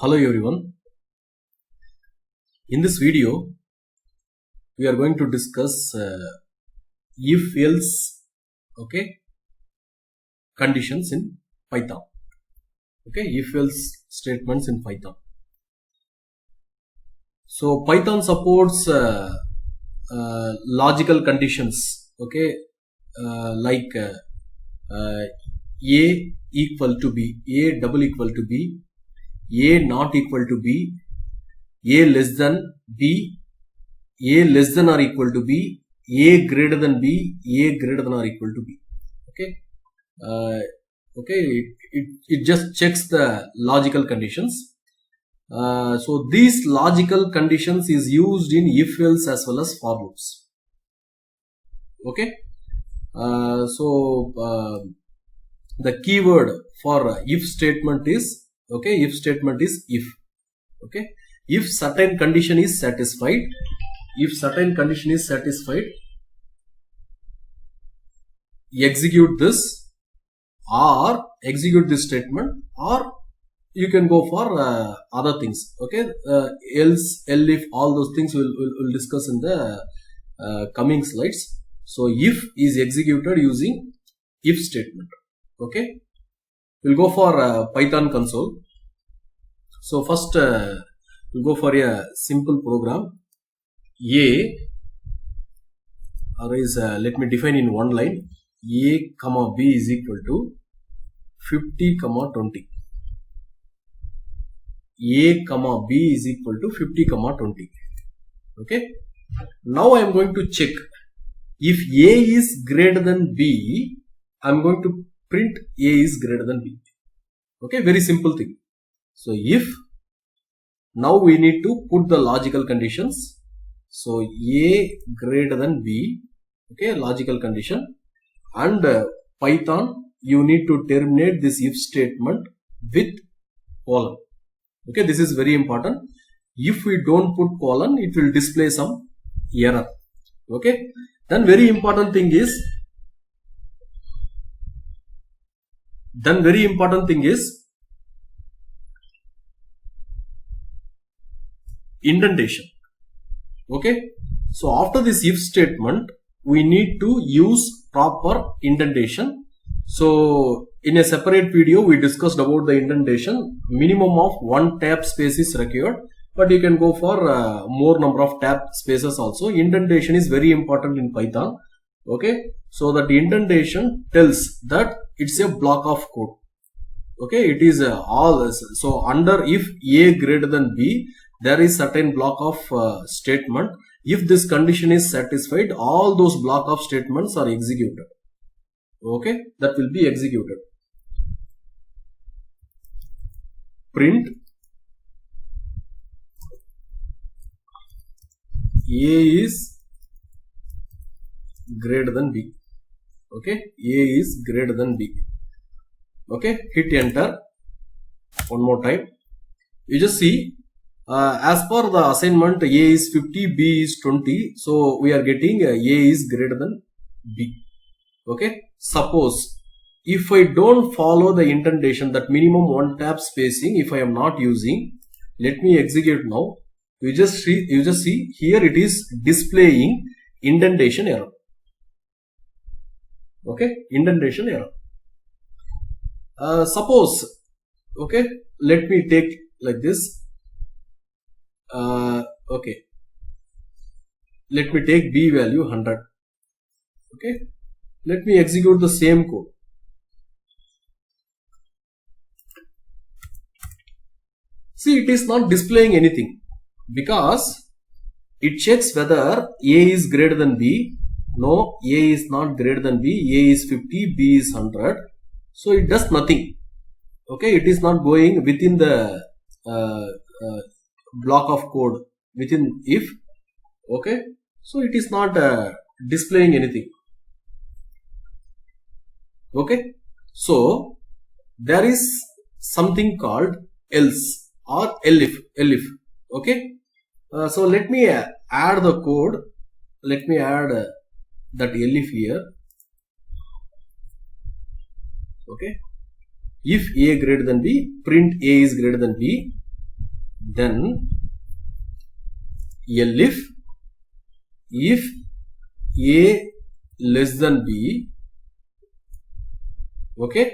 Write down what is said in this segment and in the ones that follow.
Hello everyone. In this video, we are going to discuss if-else conditions in Python. If-else statements in Python. So Python supports logical conditions. Like A equal to B, A double equal to B, A not equal to B, A less than B, A less than or equal to B, A greater than B, A greater than or equal to B. It just checks the logical conditions. So these logical conditions is used in if else as well as for loops. The keyword for if statement is if. If certain condition is satisfied, execute this statement, or you can go for other things. Else, if, all those things we'll discuss in the coming slides. So if is executed using if statement. We'll go for Python console. So first we'll go for a simple program. Let me define in one line. A comma B is equal to 50 comma 20. A comma B is equal to 50 comma 20. Now I am going to check if A is greater than B. I am going to print A is greater than B. Very simple thing. So if, now we need to put the logical conditions. So A greater than B, logical condition, and Python, you need to terminate this if statement with colon. This is very important. If we don't put colon, it will display some error. Then very important thing is indentation. So after this if statement, we need to use proper indentation. So in a separate video, we discussed about the indentation. Minimum of 1 tab space is required, but you can go for more number of tab spaces also. Indentation is very important in Python. So that the indentation tells that it's a block of code. It is all. So under if A greater than B, there is certain block of statement. If this condition is satisfied, all those block of statements are executed. That will be executed. Print A is greater than B. A is greater than B. Hit enter one more time. You just see, as per the assignment, A is 50, B is 20. So we are getting A is greater than B. Suppose if I don't follow the indentation, that minimum 1 tab spacing, if I am not using, let me execute now. You just see here it is displaying indentation error. Indentation error. Suppose, let me take like this. Let me take B value 100. Let me execute the same code. See, it is not displaying anything because it checks whether A is greater than B. No, A is not greater than B. A is 50, B is 100. So it does nothing. It is not going within the block of code within if. So it is not displaying anything. So there is something called else or elif. So let me add the code. Let me add that elif here. If A greater than B, print A is greater than B. then elif if a less than b, okay,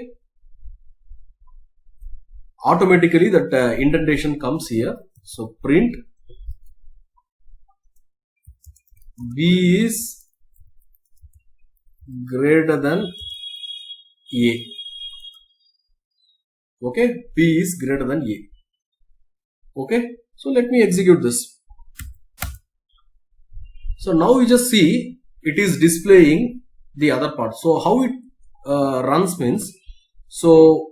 automatically that indentation comes here. So print b is greater than a. Okay, b is greater than a. Okay, so let me execute this. So now you just see it is displaying the other part. So how it runs means, so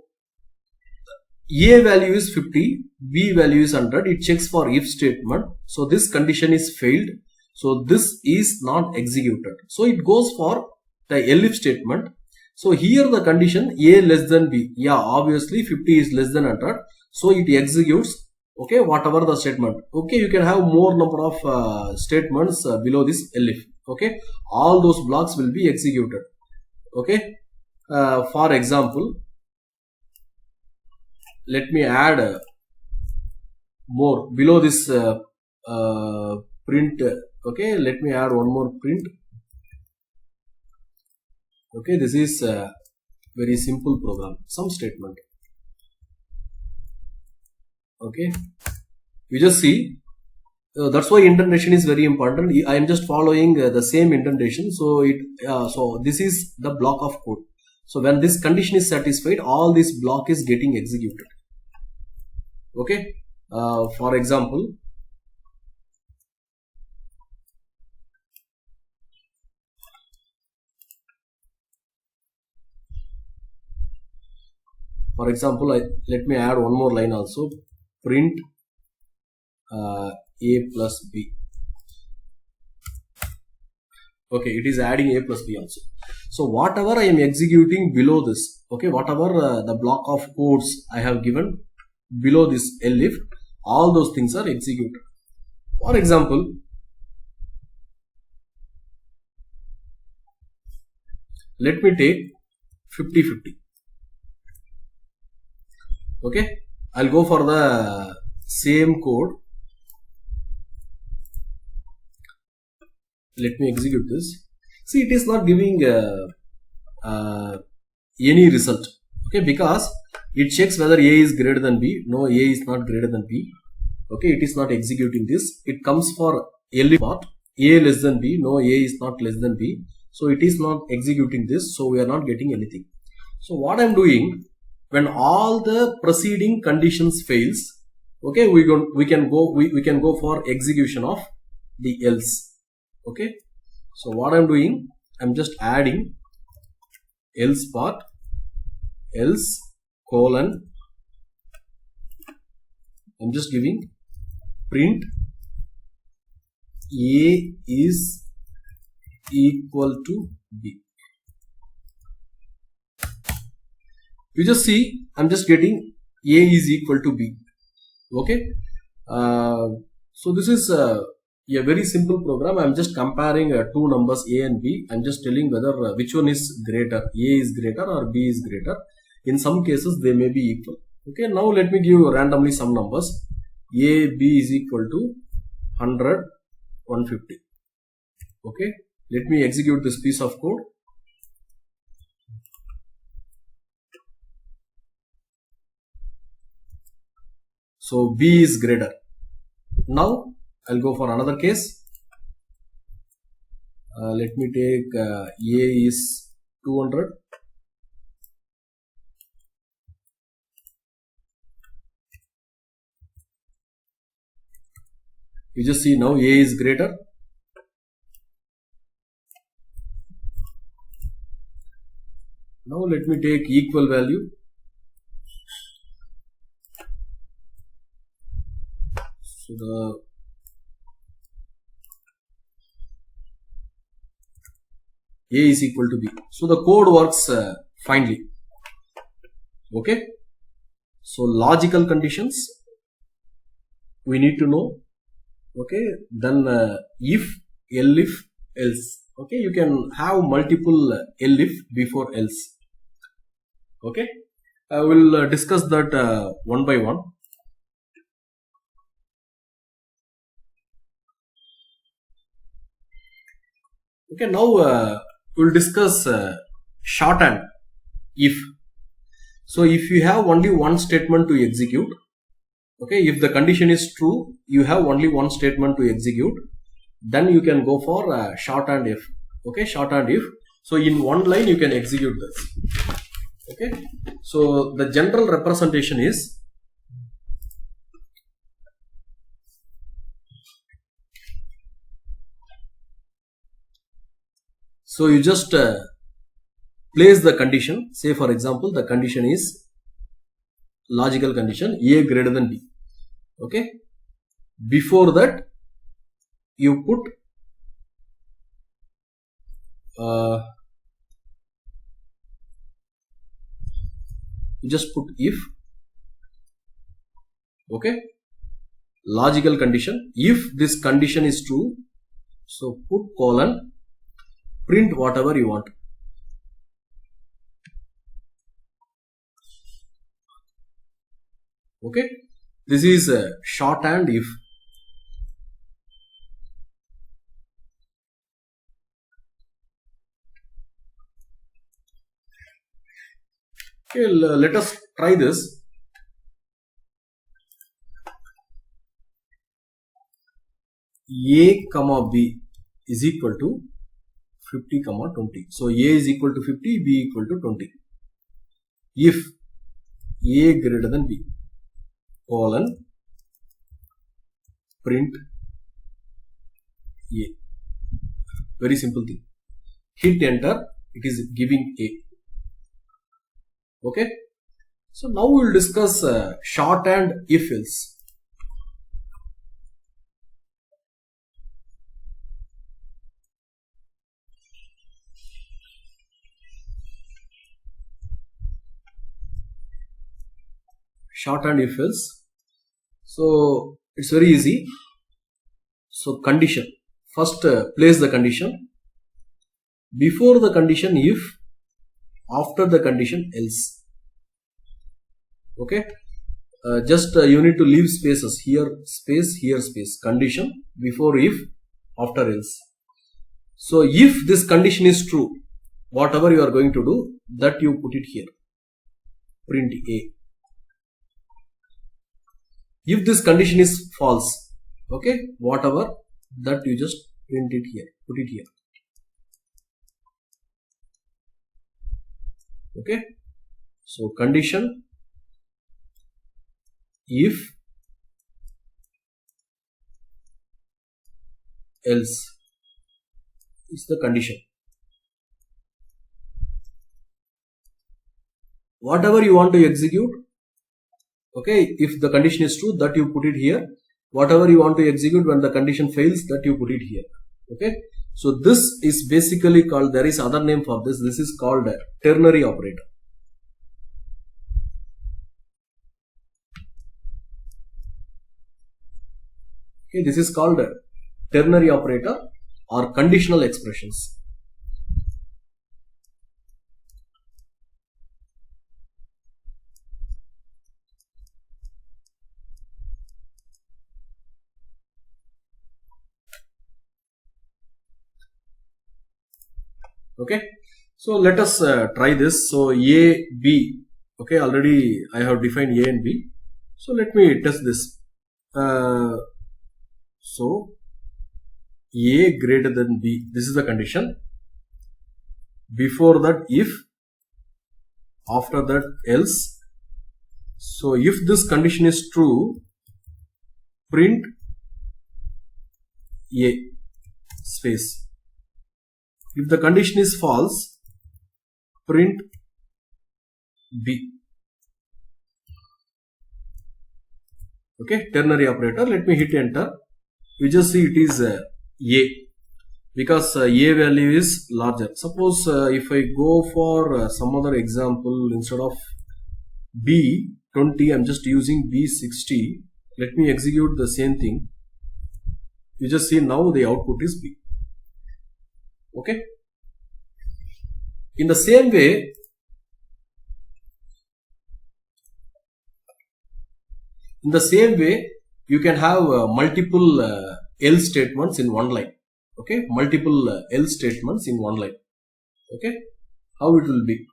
a value is 50, b value is 100. It checks for if statement. So this condition is failed. So this is not executed. So it goes for the elif statement. So here the condition a less than b. Yeah, obviously 50 is less than 100. So it executes, okay, whatever the statement. Okay, you can have more number of statements below this elif. Okay, all those blocks will be executed. Okay, for example, let me add more below this print. Okay, let me add one more print. Okay, this is a very simple program, some statement. Okay, you just see, that's why indentation is very important. I am just following the same indentation. So so this is the block of code. So when this condition is satisfied, all this block is getting executed. Okay, for example, let me add one more line also. Print a plus b. Okay, it is adding a plus b also. So whatever I am executing below this, okay, whatever the block of codes I have given below this elif, all those things are executed. For example, let me take 50-50. Okay, I'll go for the same code. Let me execute this. See, it is not giving any result. Okay, because it checks whether a is greater than b. No, a is not greater than b. Okay, it is not executing this. It comes for elif part, a less than b. No, a is not less than b. So it is not executing this. So we are not getting anything. So what I am doing, when all the preceding conditions fails, okay, we can go for execution of the else. Okay, so what I'm doing, I'm just adding else part, else colon, I'm just giving print a is equal to b. You just see, I'm just getting a is equal to b. Okay, so this is a very simple program. I'm just comparing two numbers a and b. I'm just telling whether which one is greater, a is greater or b is greater. In some cases they may be equal. Okay, now let me give randomly some numbers. A, b is equal to 100, 150. Okay, let me execute this piece of code. So b is greater. Now I'll go for another case. Let me take a is 200. You just see now a is greater. Now let me take equal value. So the a is equal to b. So the code works finely. Okay. So logical conditions we need to know. Okay. Then if, elif, else. Okay. You can have multiple elif before else. Okay. I will discuss that one by one. Okay, now we'll discuss shorthand if. So if you have only one statement to execute, okay, if the condition is true, you have only one statement to execute, then you can go for shorthand if. Okay, shorthand if. So in one line you can execute this. Okay, so the general representation is so you just place the condition. Say for example, the condition is logical condition A greater than B. Okay, before that you put you just put if. Okay, logical condition, if this condition is true, so put colon, print whatever you want. Okay, this is a shorthand if. Okay, let us try this. A comma B is equal to 50 comma 20. So A is equal to 50, B equal to 20. If A greater than B, colon, print A. Very simple thing. Hit enter, it is giving A. Okay. So now we will discuss shorthand if else. Shorthand if else. So it's very easy. So condition. First place the condition. Before the condition if, after the condition else. Okay. Just you need to leave spaces, here space, condition, before if, after else. So if this condition is true, whatever you are going to do, that you put it here, print A. If this condition is false, okay, whatever, that you just print it here, put it here. Okay, so condition if else is the condition. Whatever you want to execute, okay, if the condition is true, that you put it here. Whatever you want to execute when the condition fails, that you put it here. Okay, so this is basically called, there is other name for this, this is called a ternary operator. Okay, this is called a ternary operator or conditional expressions. Okay, so let us try this. So A, B, okay, already I have defined A and B. So let me test this. So A greater than B, this is the condition. Before that if, after that else. So if this condition is true, print A space. If the condition is false, print B. Okay, ternary operator. Let me hit enter. You just see it is A, because A value is larger. Suppose if I go for some other example, instead of B 20, I am just using B 60. Let me execute the same thing. You just see now the output is B. Okay. In the same way, you can have multiple else statements in one line. Okay, multiple else statements in one line. Okay, how it will be?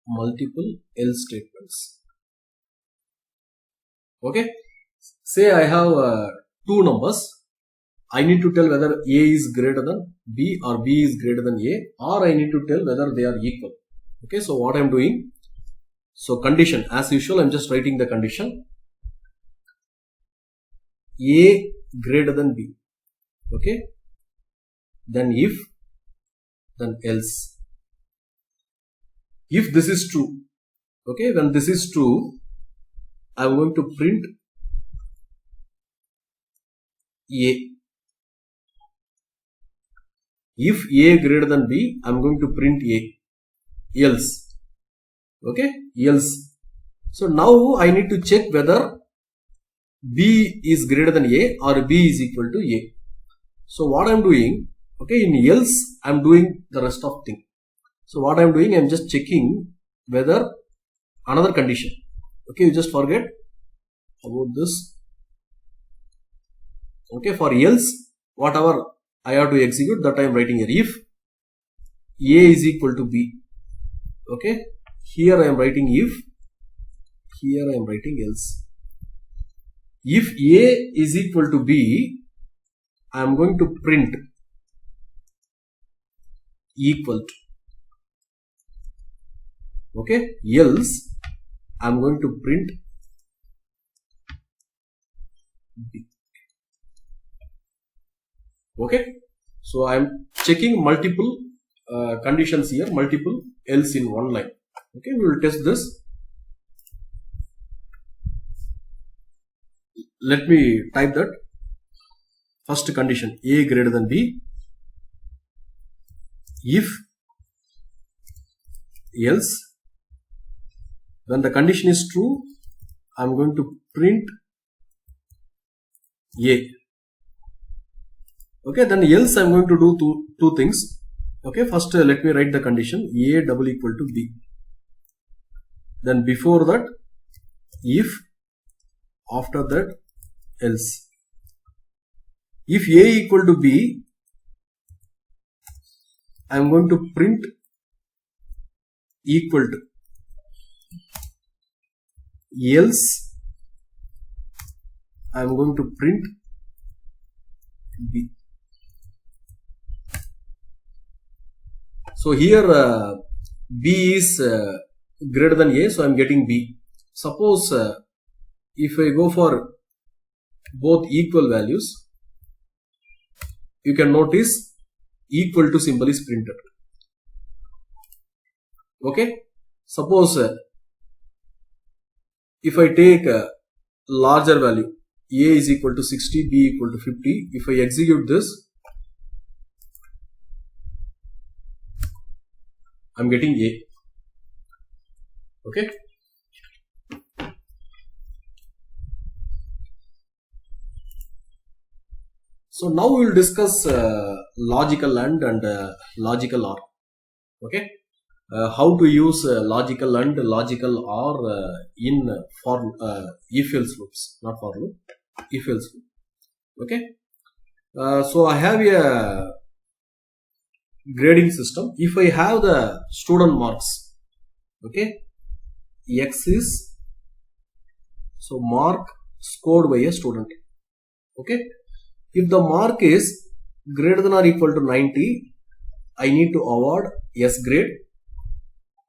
Multiple else statements. Okay, say I have two numbers. I need to tell whether A is greater than B or B is greater than A, or I need to tell whether they are equal. Okay, so what I am doing? So condition, as usual, I am just writing the condition. A greater than B. Okay, then if, then else. If this is true, okay, when this is true, I am going to print A. If A greater than B, I am going to print A. Else. Okay, else. So now I need to check whether B is greater than A or B is equal to A. So what I am doing, okay, in else I am doing the rest of thing. So what I am doing, I am just checking whether another condition. Okay, you just forget about this. Okay, for else, whatever I have to execute, that I am writing here. If A is equal to B. Okay, here I am writing if, here I am writing else. If A is equal to B, I am going to print equal to. Okay, else I am going to print B. Okay, so I am checking multiple conditions here, multiple else in one line. Okay, we will test this. Let me type that. First condition, A greater than B. If else, when the condition is true, I am going to print A. Okay, then else I am going to do two things. Okay, first let me write the condition A double equal to B. Then before that, if, after that, else. If A equal to B, I am going to print equal to. Else, I am going to print B. So here B is greater than A, so I am getting B. Suppose if I go for both equal values, you can notice equal to symbol is printed. Okay, suppose if I take a larger value, A is equal to 60, B equal to 50, if I execute this, I am getting A. Okay. So now we will discuss logical AND and logical OR. Okay. How to use logical AND, logical OR in for if-else loops, not for loop, if-else loop. Okay. So I have a grading system. If I have the student marks, okay, X is so mark scored by a student. Okay, if the mark is greater than or equal to 90, I need to award S grade.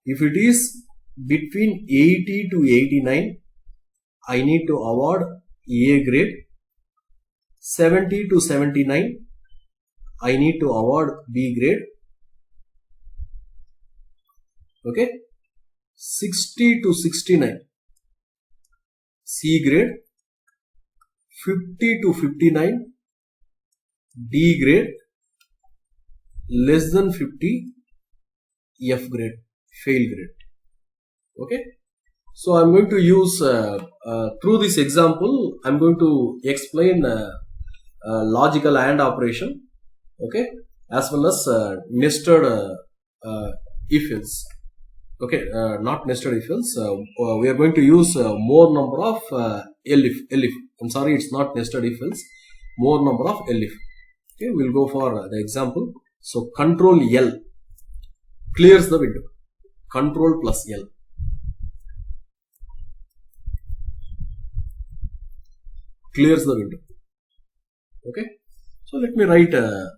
If it is between 80 to 89, I need to award A grade. 70 to 79, I need to award B grade. Okay, 60 to 69, C grade. 50 to 59, D grade. Less than 50, F grade, fail grade. Okay, so I'm going to use through this example, I'm going to explain logical AND operation. Okay, as well as nested if else. Okay, not nested if else. We are going to use more number of elif. I'm sorry, it's not nested if else. More number of elif. Okay, we'll go for the example. So control L clears the window. Control plus L. Clears the window. Okay, so let me write a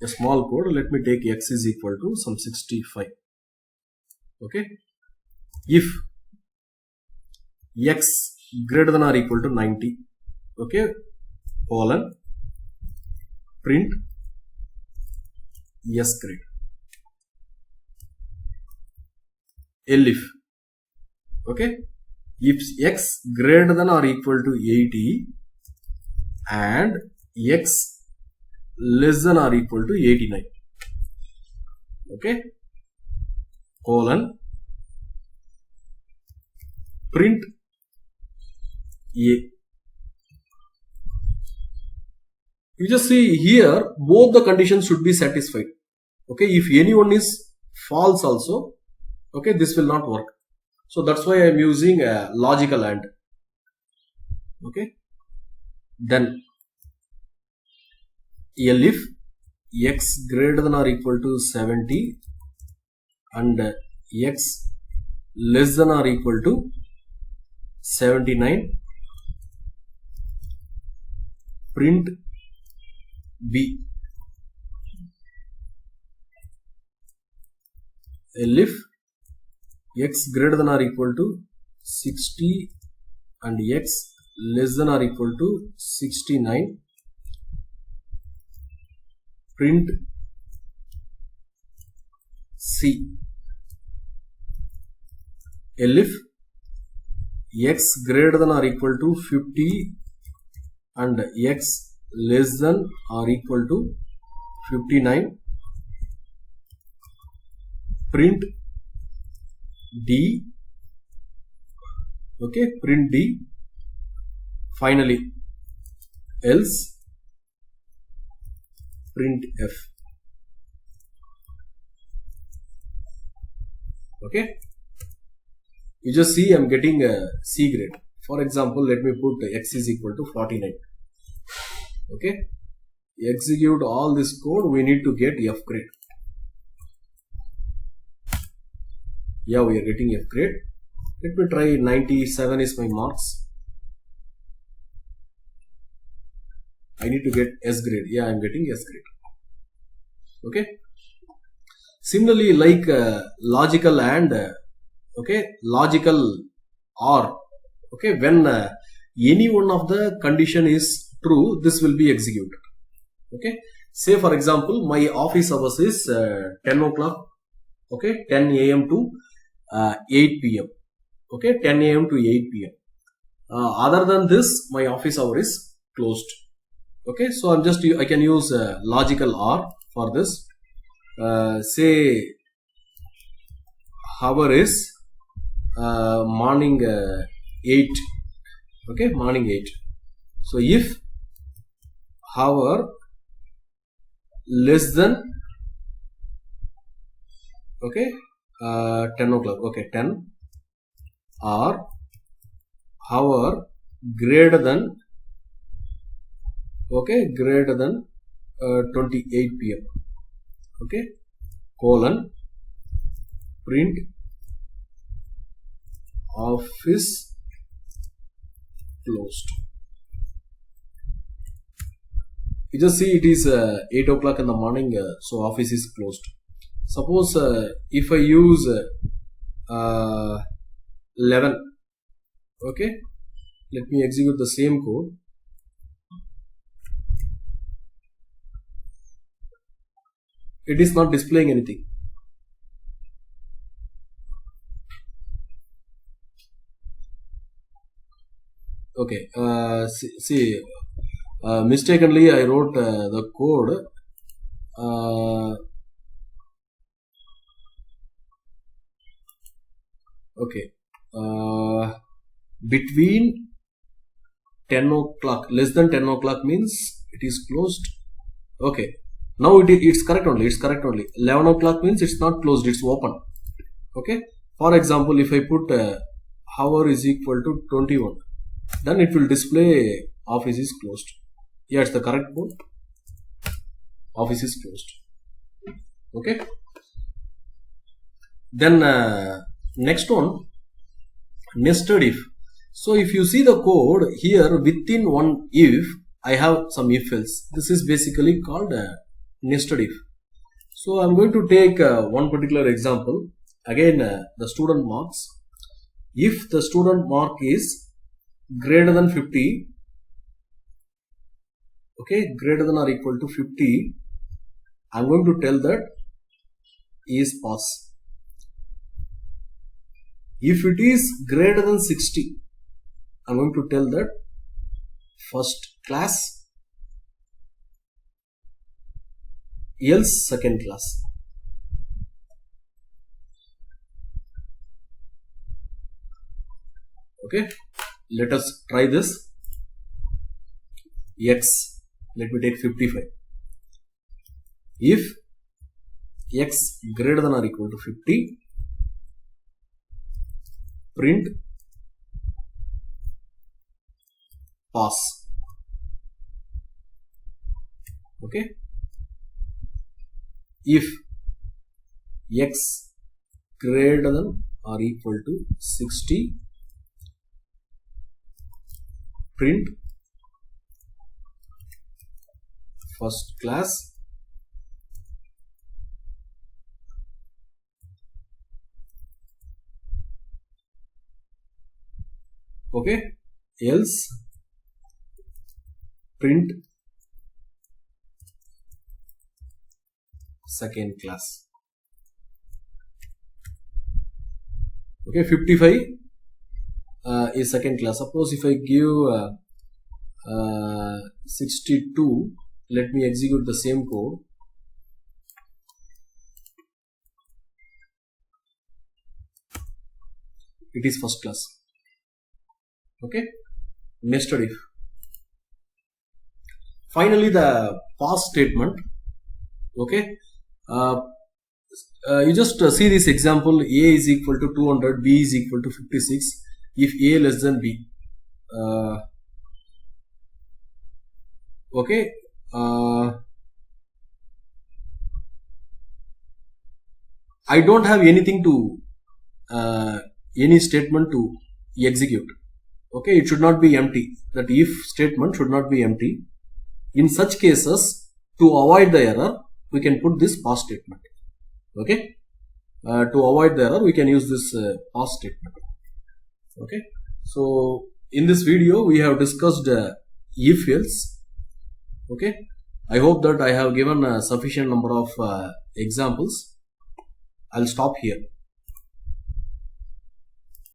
small code. Let me take x is equal to some 65. Okay, if x greater than or equal to 90, okay, colon print s grade. Elif, okay, if x greater than or equal to 80 and x less than or equal to 89, okay, colon print a. You just see here both the conditions should be satisfied. Okay, if any one is false also, okay, this will not work. So that's why I am using a logical AND. Okay, then elif x greater than or equal to 70 and x less than or equal to 79, print b. Elif x greater than or equal to 60 and x less than or equal to 69, print c. Elif x greater than or equal to 50 and x less than or equal to 59, print d. Okay, print d. Finally else print f. Okay, you just see I'm getting a C grade. For example, let me put x is equal to 49. Okay, execute all this code. We need to get F grade. Yeah, we are getting F grade. Let me try 97 is my marks. I need to get S grade. Yeah, I am getting S grade. Okay. Similarly, like logical AND, okay, logical OR. Okay, when any one of the condition is true, this will be executed. Okay, say for example, my office hours is 10 o'clock. Okay, 10 a.m. to 8 p.m. Okay, 10 a.m. to 8 p.m. Other than this, my office hour is closed. Okay, so I can use logical OR for this. Say hour is morning 8. Okay, morning 8. So if hour less than, okay, 10 o'clock, okay, 10, or hour greater than, okay, greater than 28 p.m. okay, colon print office closed. You just see it is 8 o'clock in the morning, so office is closed. Suppose if I use 11, okay, let me execute the same code. It is not displaying anything. Okay, see, mistakenly I wrote the code. Okay, between 10 o'clock, less than 10 o'clock means it is closed. Okay, Now it's correct only. It's correct only. 11 o'clock means it's not closed. It's open. Okay. For example, if I put hour is equal to 21, then it will display office is closed. Yeah, it's the correct one. Office is closed. Okay. Then next one, nested if. So if you see the code here, within one if, I have some if else. This is basically called nested if. So I'm going to take one particular example. Again, the student marks. If the student mark is greater than 50, okay, greater than or equal to 50, I'm going to tell that is pass. If it is greater than 60, I'm going to tell that first class, else second class. Okay, let us try this. X, let me take 55. If X greater than or equal to 50, print pass. Okay. If X greater than or equal to 60, print first class okay, else print second class. Okay, 55 is second class. Suppose if I give 62, let me execute the same code. It is first class. Okay, nested if. Finally, the pass statement. Okay, you just see this example. A is equal to 200, B is equal to 56. If A less than B. Okay. I don't have anything to any statement to execute. Okay, it should not be empty. That if statement should not be empty. In such cases, to avoid the error, we can put this pass statement. Okay, to avoid the error, we can use this pass statement. Okay, so in this video, we have discussed if else. Okay, I hope that I have given a sufficient number of examples. I'll stop here.